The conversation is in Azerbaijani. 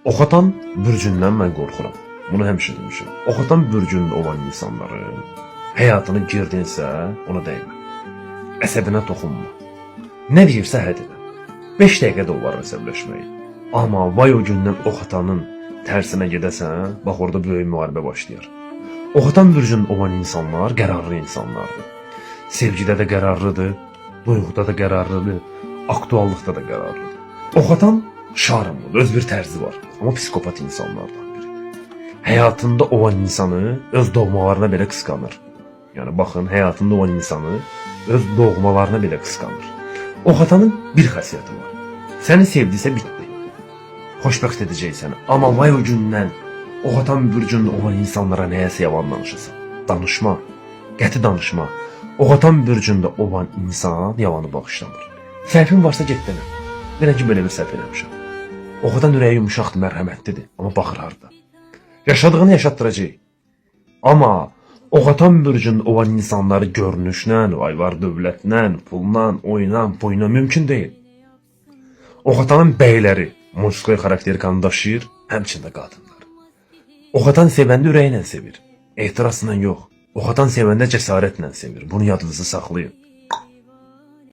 Oxatan bürcündən mən qorxuram. Bunu həmişə demişəm. Oxatan bürcündə olan insanların həyatını girdinsə, ona dəymə. Əsəbinə toxunma. Nə deyirsə həd elə. 5 dəqiqə də olar əsəbləşmək. Amma vay o gündən oxatanın tərsinə gedəsən, bax orada böyük müharibə başlayır. Oxatan bürcündə olan insanlar qərarlı insanlardır. Sevgidə də qərarlıdır, duyğuda da qərarlıdır, aktuallıqda da qərarlıdır. Oxatan şarımlıdır, öz bir tərzi var. Amma psikopat insanlardan biridir. Həyatında olan insanı öz doğmalarına belə qısqanır. Yəni baxın, həyatında olan insanı öz doğmalarına belə qısqanır. Oxatanın bir xasiyyəti var. Səni sevdisə bitdi. Xoşbəxt edəcək səni. Amma vay o gündən oxatan bürcündə olan insanlara nəyəsə yalan danışırsan. Danışma, qəti danışma. Oxatan bürcündə olan insan yalanı bağışlamır. Səhvin varsa get denə. Denə ki, belə bir səhv eləmişəm. Oxatan ürəyi yumuşaqdır, mərhəmətlidir, amma baxır harda. Yaşadığını yaşatdıracaq. Amma oxatan bürcündə olan insanları görünüşlə, var dövlətlə, pulla, oyla, boyuna mümkün deyil. Oxatanın bəyləri musiqi xarakterini daşıyır, həmçində qadınlar. Oxatan sevəndə ürəklə sevir, ehtirasla yox. Oxatan sevəndə cəsarətlə sevir. Bunu yadınızda saxlayın.